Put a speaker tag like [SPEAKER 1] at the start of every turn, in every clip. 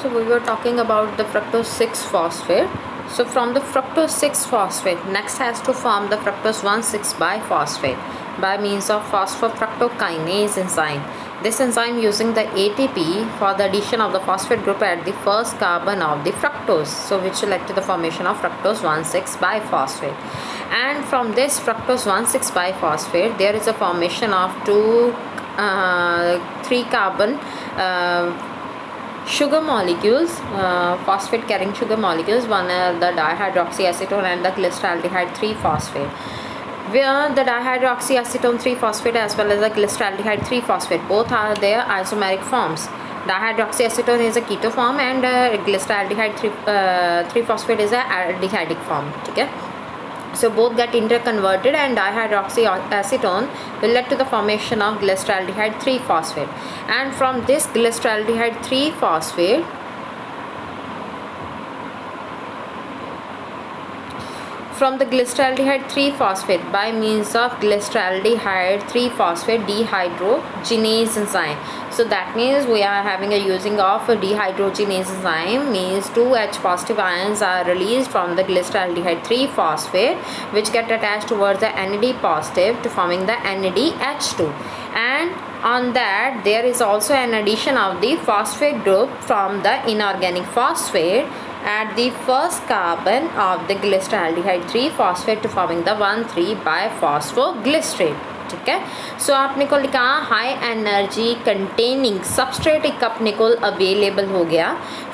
[SPEAKER 1] So we were talking about the fructose 6-phosphate. So from the fructose 6-phosphate, next has to form the fructose 1,6-biphosphate by means of phosphofructokinase enzyme. This enzyme using the ATP for the addition of the phosphate group at the first carbon of the fructose, so which led to the formation of fructose 1,6-biphosphate. And from this fructose 1,6-biphosphate, there is a formation of 3 carbon sugar molecules, phosphate carrying sugar molecules. One the dihydroxyacetone and the glyceraldehyde 3-phosphate, where the dihydroxyacetone 3-phosphate as well as the glyceraldehyde 3-phosphate both are their isomeric forms. Dihydroxyacetone is a keto form and glyceraldehyde 3-phosphate is a aldehydic form. Okay, so both get interconverted and dihydroxyacetone will lead to the formation of glyceraldehyde 3-phosphate. And from this glyceraldehyde 3-phosphate, from the glyceraldehyde 3-phosphate by means of glyceraldehyde 3-phosphate dehydrogenase enzyme. So that means we are having a using of a dehydrogenase enzyme, means 2H positive ions are released from the glyceraldehyde 3-phosphate which get attached towards the NAD positive to forming the NADH2. And on that there is also an addition of the phosphate group from the inorganic phosphate at the first carbon of the glyceraldehyde 3-phosphate to forming the 1,3-biphosphoglycerate. ठीक है, सो आपने को लिखा high energy containing substrate एक अपने को available हो गया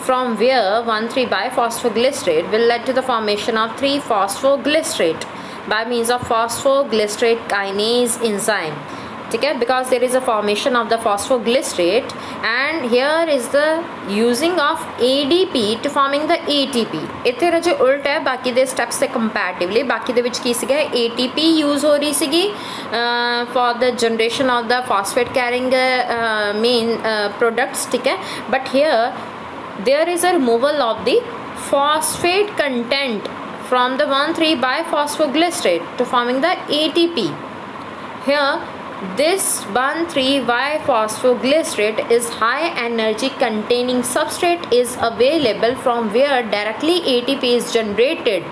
[SPEAKER 1] from where 1,3-biphosphoglycerate will lead to the formation of 3-phosphoglycerate by means of phosphoglycerate kinase enzyme. ठीक है, because there is a formation of the phosphoglycerate and here is the using of ADP to forming the ATP. ਇੱਥੇ ਰਜੇ ਉਲਟ ਹੈ ਬਾਕੀ ਦੇ steps ਦੇ ਕੰਪੈरेटिवली, ਬਾਕੀ ਦੇ ਵਿੱਚ ਕੀ ਸੀਗਾ ATP ਯੂਜ਼ ਹੋ ਰਹੀ ਸੀਗੀ for the generation of the phosphate carrying main products. ठीक है, but here there is a removal of the phosphate content from the 1,3-biphosphoglycerate to forming the ATP. Here this 1,3-biphosphoglycerate is high energy containing substrate is available from where directly ATP is generated,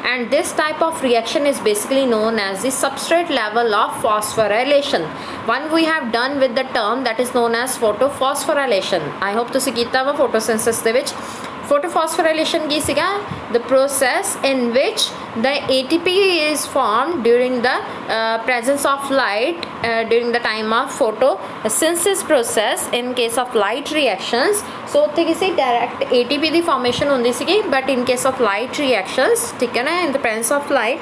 [SPEAKER 1] and this type of reaction is basically known as the substrate level of phosphorylation. One we have done with the term that is known as photophosphorylation. I hope ਤੁਸੀਂ ਕੀਤਾ ਵਾ photosynthesis ਦੇ ਵਿੱਚ. Photophosphorylation की सिगा the process in which the ATP is formed during the presence of light during the time of photosynthesis process in case of light reactions. So उत्थे किसी direct ATP ਦੀ formation ਹੁੰਦੀ ਸੀਗੀ, but in case of light reactions, ठीक है ना, in the presence of light,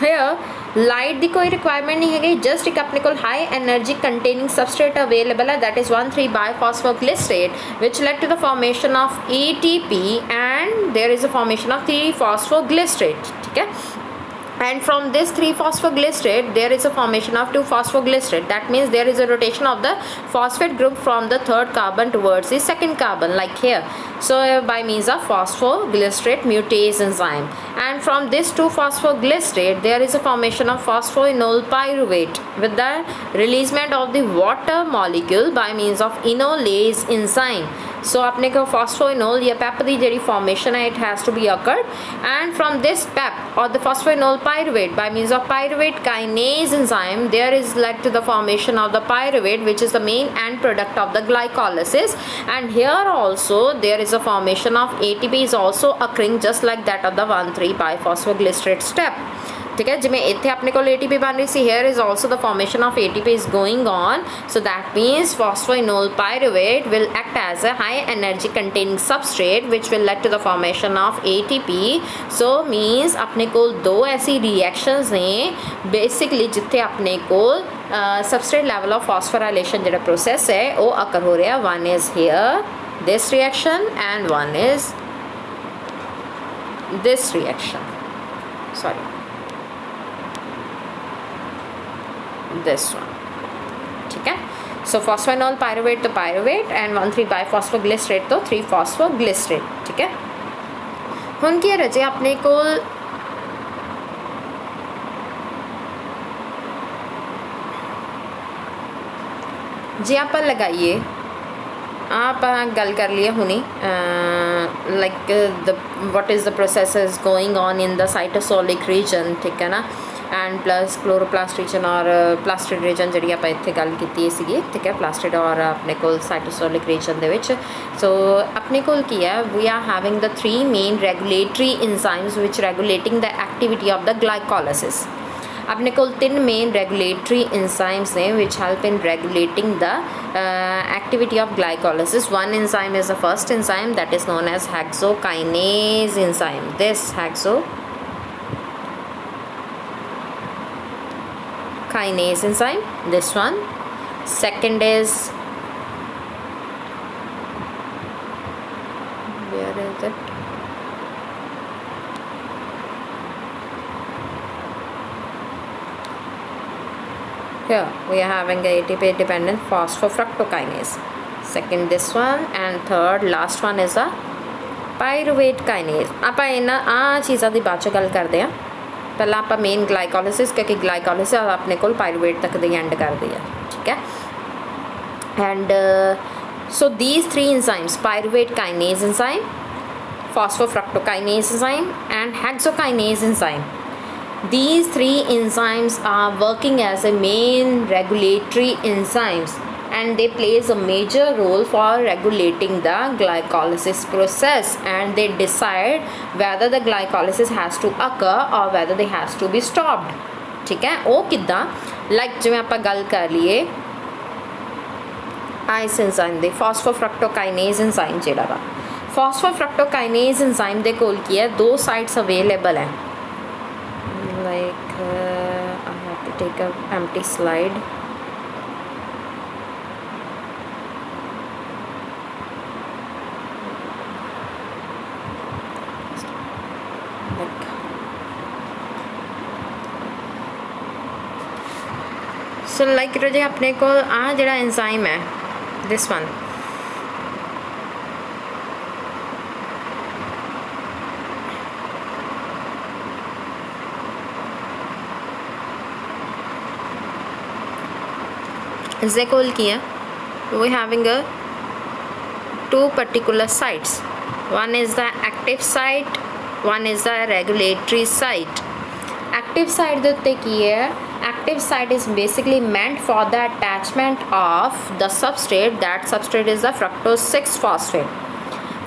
[SPEAKER 1] here light की कोई requirement नहीं है, जस्ट एक अपने को high energy containing substrate available है that is 1,3-biphosphoglycerate which led to the formation of ATP and there is a formation of 3-phosphoglycerate. ठीक है, and from this 3-phosphoglycerate there is a formation of 2-phosphoglycerate. That means there is a rotation of the phosphate group from the third carbon towards the second carbon like here, so by means of phosphoglycerate mutase enzyme. And from this 2-phosphoglycerate there is a formation of phosphoenol pyruvate with the releasement of the water molecule by means of enolase enzyme. So अपने को phosphoenol या PEP दी JD formation है it has to be occurred, and from this PEP or the phosphoenol pyruvate by means of pyruvate kinase enzyme there is led to the formation of the pyruvate which is the main end product of the glycolysis, and here also there is a formation of ATP is also occurring just like that of the 1,3-biphosphoglycerate step. ठीक है, जिमें इतने अपने को ATP बन रही सी, here is also the formation of ATP is going on, so that means phosphoenol pyruvate will act as a high energy containing substrate which will lead to the formation of ATP. so means अपने को दो ऐसी reactions हैं basically जिथे अपने को substrate level of phosphorylation जो process है वो occur हो रहा है. One is here this reaction and one is this reaction, sorry this one. ठीक है, so phosphoenol pyruvate तो pyruvate and 1,3-biphosphoglycerate तो 3-phosphoglycerate. ठीक है, हुन की रजे अपने को जे आप लगाइए आप गल कर लिए हुनी like the what is the process is going on in the cytosolic region, ठीक है ना, एंड प्लस क्लोरोप्लास्ट रीजन और प्लास्टिड रीजन जी आप इतने गल की सी, ठीक है, प्लास्टिड और अपने को साइटोसोलिक रीजन दे विच। सो अपने को की है we are having the 3 main regulatory enzymes which regulating the activity of the glycolysis. अपने को 3 मेन रेगुलेटरी इंजाइम्स ने which help in regulating the activity of glycolysis. One enzyme is the first enzyme that is known as hexokinase enzyme, this hexokinase enzyme, this one. Second is, where is it? Here we are having a ATP dependent phosphofructokinase. Second this one, and third last one is a pyruvate kinase. आप इन्हां आ चीज़ां दी बाद च गल करते हैं, पहला आप मेन ग्लाइकोलिसिस, क्योंकि ग्लाइकोलिसिस अपने को पायरुवेट तक दी एंड कर दी है, ठीक है। And so these 3 enzymes, pyruvate kinase enzyme, phosphofructokinase enzyme and hexokinase enzyme, these 3 enzymes are working as a main regulatory enzymes and they plays a major role for regulating the glycolysis process, and they decide whether the glycolysis has to occur or whether they has to be stopped, ठीक है। वो किद्दां, like जिवें आपां गल कर लीए इस enzyme दे फॉस्फोफ्रक्टोकाइनेज enzyme जिहड़ा वा, फॉस्फोफ्रक्टोकाइनेज एंजाइम दे कोल की है 2 साइट्स अवेलेबल है, like I have to take a empty slide. So like जो अपने को आ जड़ा एंजाइम है दिस वन, इसके कोल की है we having 2 particular sites, one is the active site, one is the regulatory site. Active site ਦੇ ਉੱਤੇ ਕੀ ਹੈ, active site is basically meant for the attachment of the substrate, that substrate is the fructose 6 phosphate.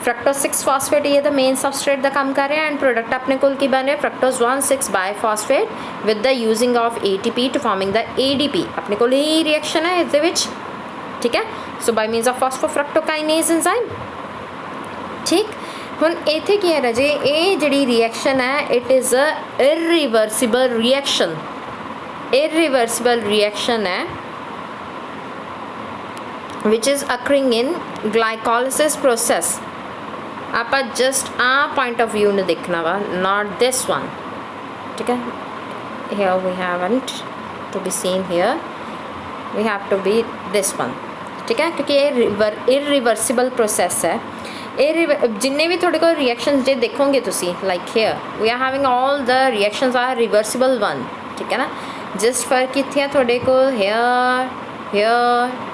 [SPEAKER 1] fructose 6 phosphate ये the main substrate ਦਾ ਕੰਮ ਕਰ ਰਿਹਾ, and product ਆਪਣੇ ਕੋਲ ਕੀ ਬਣ ਰਿਹਾ fructose 1,6 biphosphate with the using of ATP to forming the ADP। ਆਪਣੇ ਕੋਲ ਇਹ reaction ਹੈ ਇਸ ਦੇ ਵਿੱਚ, ठीक है। So by means of phosphofructokinase enzyme, ठीक। हुण इत्थे की है राजे, ये जिहड़ी रिएक्शन है it is a irreversible reaction, irreversible reaction है which is occurring in glycolysis process. आप just a point of view ने देखना वा, नॉट दिस वन, ठीक है। Here we haven't to be seen, here we have to be this one, ठीक है, क्योंकि ये इरिवर्सिबल प्रोसैस है। जिन्ने भी थोड़े को रिएक्शंस जे देखोगे तुसी, like here we are having all the reactions are reversible one, ठीक है ना। जस्ट फर्क कितने थोड़े को here here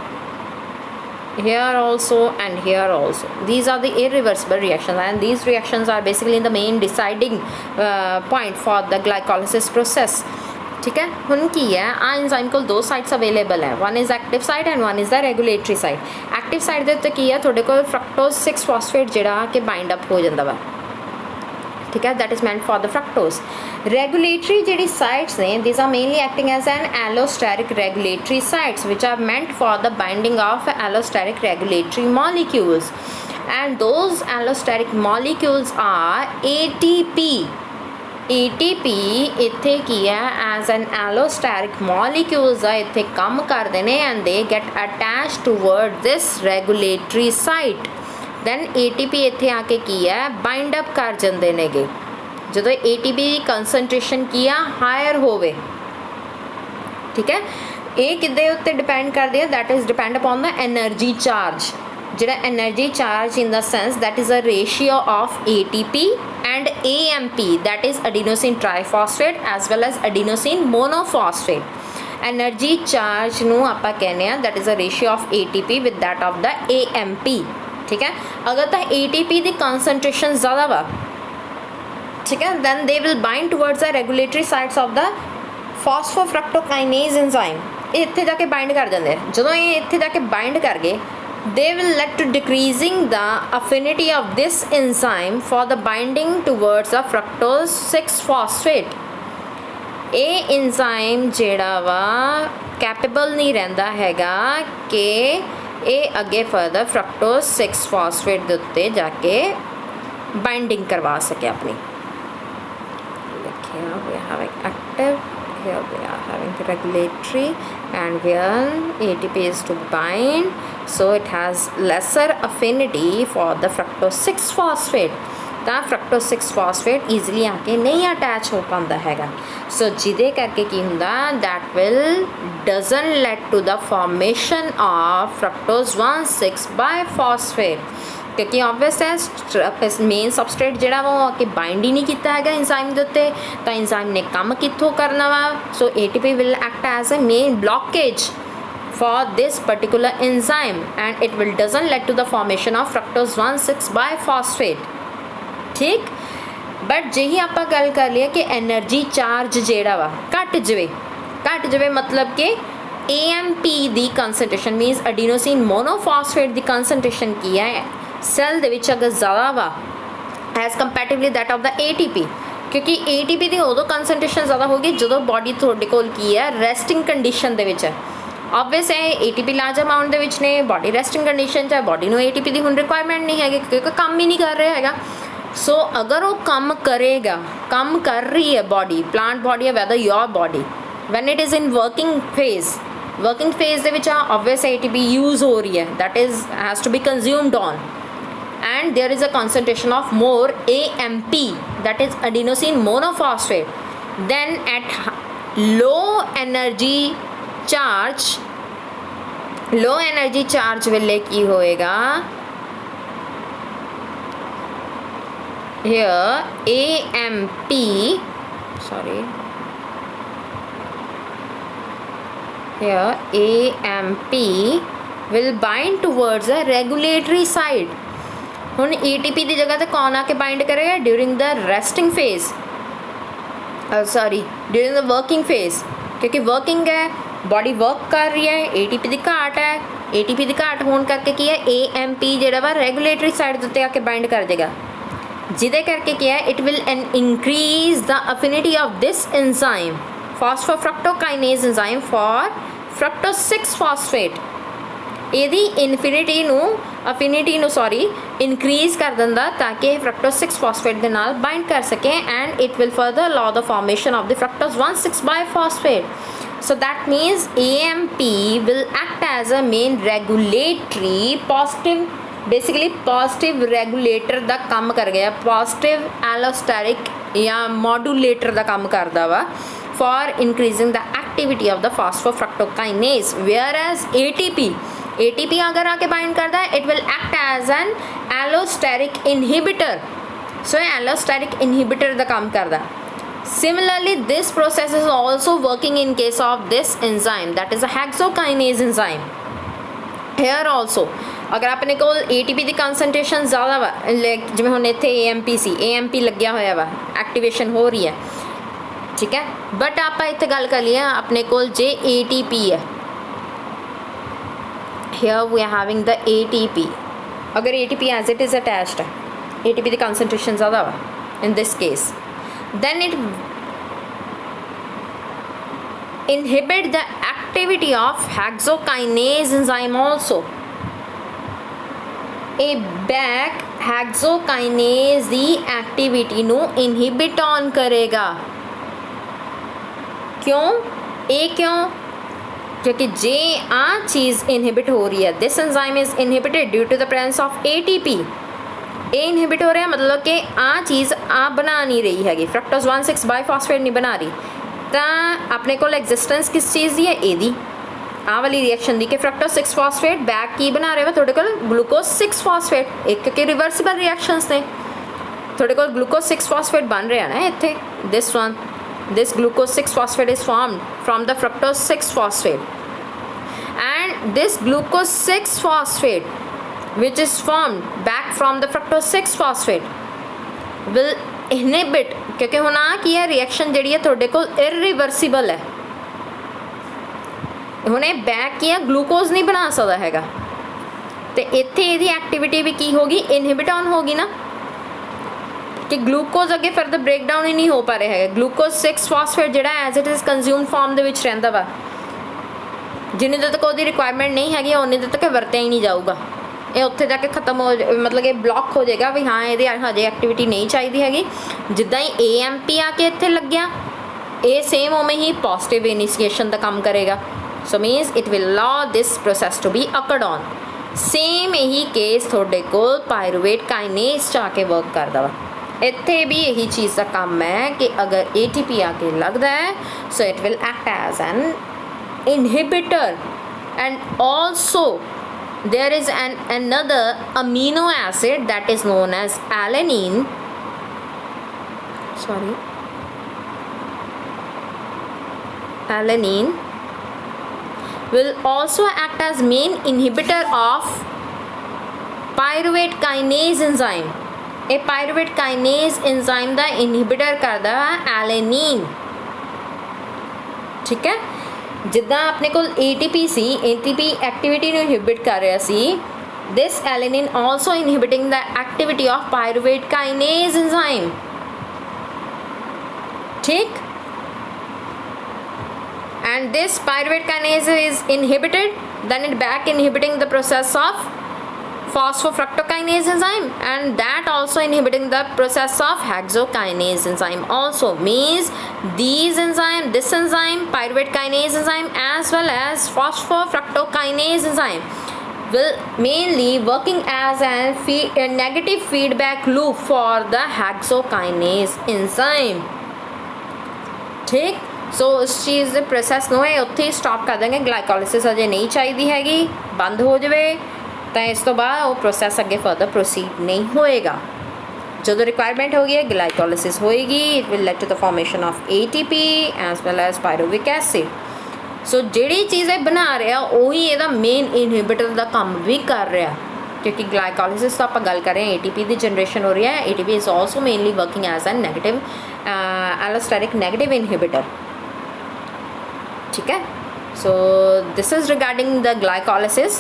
[SPEAKER 1] here also and here also, these are the irreversible reactions, and these reactions are basically the main deciding point for the glycolysis process, ठीक है। हुन की है आ एंजाइम को 2 साइट्स अवेलेबल है, one is active site and one is the regulatory site. Active site दे उत्ते की है थोड़े को फ्रक्टोज 6 फॉस्फेट जिहड़ा कि बाइंड अप हो जाता वा, ठीक है, that is meant for the fructose. Regulatory जिहड़ी साइट्स ने these are mainly acting as an allosteric regulatory sites which are meant for the binding of allosteric regulatory molecules, and those allosteric molecules are ATP। ATP इत्थे की है as an allosteric molecules इत्थे काम करते हैं, and they get attach toward this regulatory site. Then ATP इत्थे आके की है बाइंड अप कर जाते हैं जो ATP कंसनट्रेशन की है हायर होवे, ठीक है। ये किदे उत्ते डिपेंड करती है, that is depend upon the energy charge, जिहड़ा energy charge in the sense that is a ratio of ATP and AMP, that is adenosine triphosphate as well as adenosine monophosphate, energy charge नू आपां कहने आ that is a ratio of ATP with that of the AMP। ठीक है, अगर तो ATP की concentration ज़्यादा वा, ठीक है, then they will bind towards the regulatory sides of the phosphofructokinase enzyme. ये इत्थे जाके बाइंड कर जाते हैं, जो ये इत्थे जाके बाइंड कर गए they will lead to decreasing the affinity of this enzyme for the binding towards the fructose 6 phosphate। ये enzyme ਜਿਹੜਾ ਵਾ कैपेबल नहीं रहता हैगा कि ये अगे फर्दर fructose 6 phosphate ਦੇ ਉੱਤੇ जाके बाइंडिंग करवा सके अपनी। Here we are having active, here we are having regulatory, and here ATP is to bind, so it has lesser affinity for the fructose 6 phosphate। ਤਾਂ fructose 6 phosphate easily आके नहीं attach हो पाता हैगा, सो जिदे करके की हुंदा that will doesn't lead to the formation of fructose 1,6 biphosphate, क्योंकि ऑब्वियस है मेन सबस्ट्रेट जिहड़ा वा आके बाइंड ही नहीं किया हैगा इंजाइम दे उत्ते, तो इंजाइम ने काम कित्थों करना वा, so ATP will act as a main blockage for this particular enzyme and it will doesn't lead to the formation of fructose 1,6 biphosphate। ठीक, बट जे ही आप गल कर लिया कि एनर्जी चार्ज जेड़ा वा घट जाए मतलब कि AMP the concentration means adenosine monophosphate the concentration की है सैल दे विच अगर ज़्यादा वा as comparatively that of the ATP, क्योंकि ATP की उदों कंसनट्रेशन ज़्यादा होगी जो बॉडी थोड़े कोल की है रेस्टिंग कंडीशन दे विच है। ऑब्वियस है ATP लार्ज अमाउंट दे विच ने बॉडी रेस्टिंग कंडीशन है, बॉडी नूं ATP की हुण रिक्वायरमेंट नहीं है क्योंकि काम ही नहीं कर रहा है। सो अगर वो काम करेगा, काम कर रही है बॉडी, प्लांट बॉडी है whether your body, when it is in working phase दे विच ऑब्वियस ATP यूज़ हो रही है, that is has to be consumed on and there is a concentration of more AMP, that is adenosine monophosphate, then at low energy charge वेले की होएगा here AMP will bind towards a regulatory side। हुण ATP की जगह तो कौन आके bind करेगा during the resting phase, during the working phase, क्योंकि वर्किंग है बॉडी वर्क कर रही है, ATP की घाट है, ATP की घाट होने करके की है AMP जिहड़ा वा रेगुलेटरी साइड उत्ते आके बाइंड कर देगा, जिदे करके क्या है it will increase the affinity of this enzyme फॉस्फोफ्रक्टोकाइनेज enzyme for fructose 6 phosphate। ਇਹਦੀ ਅਫਿਨਿਟੀ ਨੂੰ ਇਨਕਰੀਜ਼ ਕਰ ਦਿੰਦਾ ਤਾਂ ਕਿ ਇਹ fructose 6 phosphate ਦੇ ਨਾਲ ਬਾਈਂਡ ਕਰ ਸਕੇ and it will further allow the formation of the fructose 1,6 biphosphate। so that means AMP will act as a main regulatory positive regulator ਦਾ ਕੰਮ ਕਰ ਗਿਆ, positive allosteric ਜਾਂ modulator ਦਾ ਕੰਮ ਕਰਦਾ ਵਾ for increasing the activity of the phosphofructokinase, whereas ATP अगर आके bind करता है it will act as an allosteric inhibitor, so allosteric inhibitor का काम करता। Similarly this process is also working in case of this enzyme that is a hexokinase enzyme. Here also अगर अपने को ATP की कंसनट्रेशन ज़्यादा वा जिवें हुण इत्थे AMP लग्या होया वा एक्टिवेशन हो रही है, ठीक है, बट आप इत्थे गल कर लिए अपने को जे ATP है, here we are having the ATP, अगर ATP as it is attached है, ATP की concentration ज़्यादा है in this case, then it inhibit the activity of hexokinase enzyme also। a back hexokinase the activity ਨੂੰ inhibit on करेगा। क्यों क्योंकि जे आ चीज़ inhibit हो रही है, this enzyme is inhibited due to the presence of ATP। ए इनहिबिट हो रहा है मतलब कि आ चीज़ आ बना नहीं रही हैगी, fructose 1,6 biphosphate नहीं बना रही, तो अपने को एग्जिस्टेंस किस चीज़ की है एदी आ वाली रिएक्शन दी कि fructose 6 phosphate बैक की बना रहे हो थोड़े को ग्लूकोज 6 phosphate, एक के रिवर्सिबल रिएक्शंस ने थोड़े को ग्लूकोज 6 phosphate बन रहे हैं ना इतने this one this glucose 6 phosphate is formed from the fructose 6 phosphate, and this glucose 6 phosphate which is formed back from the fructose 6 phosphate will inhibit, क्योंकि ਹੁਣ ਆ ਕੀ ਹੈ ਰਿਐਕਸ਼ਨ ਜਿਹੜੀ ਹੈ ਤੁਹਾਡੇ ਕੋਲ irreversible ਹੈ, ਹੁਣ ਇਹ ਬੈਕ ਕੀ ਹੈ ਗਲੂਕੋਜ਼ ਨਹੀਂ ਬਣਾ ਸਕਦਾ ਹੈਗਾ, ਤੇ ਇੱਥੇ ਇਹਦੀ ਐਕਟੀਵਿਟੀ ਵੀ ਕੀ ਹੋਗੀ ਇਨਹਿਬਿਟ ਔਨ ਹੋਗੀ ਨਾ, ਕਿ ਗਲੂਕੋਜ਼ ਅੱਗੇ ਫਰਦਰ ਬ੍ਰੇਕਡਾਊਨ ਹੀ ਨਹੀਂ ਹੋ ਪਾ ਰਿਹਾ ਹੈਗਾ। ਗਲੂਕੋਜ਼ 6 ਫਾਸਫੇਟ ਜਿਹੜਾ as it is consume form ਦੇ ਵਿੱਚ ਰਹਿੰਦਾ ਵਾ, ਜਿੰਨੇ ਦੇ ਤੱਕ ਉਹਦੀ ਰਿਕੁਆਇਰਮੈਂਟ ਨਹੀਂ ਹੈਗੀ ਉਨੇ ਦੇ ਤੱਕ ਵਰਤਿਆ ਹੀ ਨਹੀਂ ਜਾਊਗਾ, ਇਹ ਉੱਥੇ ਜਾ ਕੇ ਖਤਮ ਹੋ ਮਤਲਬ ਕਿ ਬਲੌਕ ਹੋ ਜਾਏਗਾ ਵੀ ਹਾਂ ਇਹਦੀ ਹਜੇ ਐਕਟੀਵਿਟੀ ਨਹੀਂ ਚਾਹੀਦੀ ਹੈਗੀ। ਜਿੱਦਾਂ ਹੀ AMP ਆ ਕੇ ਇੱਥੇ ਲੱਗਿਆ ਇਹ ਸੇਮ ਉਵੇਂ ਹੀ ਪੋਜ਼ਿਟਿਵ ਇਨੀਸ਼ੀਏਸ਼ਨ ਦਾ ਕੰਮ ਕਰੇਗਾ, so means it will allow this process to be occurred on. Same ਇਹੀ ਕੇਸ ਤੁਹਾਡੇ ਕੋਲ ਪਾਇਰੂਵੇਟ ਕਾਈਨੇਸ 'ਚ ਆ ਕੇ ਵਰਕ ਕਰਦਾ ਵਾ, ਇੱਥੇ ਵੀ ਇਹੀ ਚੀਜ਼ ਦਾ ਕੰਮ ਹੈ ਕਿ ਅਗਰ ATP ਆ ਕੇ ਲੱਗਦਾ ਹੈ so it will act as an inhibitor, and also there is another amino acid that is known as alanine, alanine will also act as main inhibitor of pyruvate kinase enzyme। ਇਹ pyruvate kinase enzyme ਦਾ inhibitor ਕਰਦਾ ਹੈ alanine, ਠੀਕ ਹੈ। ਜਿੱਦਾਂ ਆਪਣੇ ਕੋਲ ATP ਸੀ, ATP activity ਨੂੰ ਇਨਹਿਬਿਟ ਕਰ ਰਿਹਾ ਸੀ, this alanine also inhibiting the activity of pyruvate kinase enzyme, ठीक। and this pyruvate kinase is inhibited, then it back inhibiting the process of phosphofructokinase enzyme, and that also inhibiting the process of hexokinase enzyme also, means these enzyme, this enzyme pyruvate kinase enzyme as well as phosphofructokinase enzyme will mainly working as a negative feedback loop for the hexokinase enzyme, ठीक। सो उस चीज़ ਦੇ process ਨੂੰ ਇਹ ਉੱਥੇ ਹੀ stop ਕਰ ਦੇंगे, ਗਲਾਈਕੋਲਿਸਿਸ ਅਜੇ ਨਹੀਂ ਚਾਹੀਦੀ ਹੈਗੀ, ਬੰਦ ਹੋ ਜਾਵੇ ਤਾਂ ਇਸ ਤੋਂ ਬਾਅਦ ਉਹ ਪ੍ਰੋਸੈਸ ਅੱਗੇ ਫਰਦਰ ਪ੍ਰੋਸੀਡ ਨਹੀਂ ਹੋਏਗਾ। ਜਦੋਂ ਰਿਕੁਆਇਰਮੈਂਟ ਹੋ ਗਈ ਹੈ ਗਲਾਈਕੋਲਿਸਿਸ ਹੋਏਗੀ, it will lead to the formation of ATP as well as pyruvic acid. So ਜਿਹੜੀ ਚੀਜ਼ ਇਹ ਬਣਾ ਰਿਹਾ ਉਹੀ ਇਹਦਾ ਮੇਨ ਇਨਹਿਬਿਟਰ ਦਾ ਕੰਮ ਵੀ ਕਰ ਰਿਹਾ, ਕਿਉਂਕਿ ਗਲਾਈਕੋਲਿਸਿਸ ਤੋਂ ਆਪਾਂ ਗੱਲ ਕਰ ਰਹੇ ਹਾਂ ATP ਦੀ ਜਨਰੇਸ਼ਨ ਹੋ ਰਹੀ ਹੈ, ATP is also mainly working as ਐ ਨੈਗੇਟਿਵ ਐਲੋਸਟੈਰਿਕ ਨੈਗੇਟਿਵ ਇਨਹਿਬਿਟਰ, ठीक है। So this is regarding the glycolysis.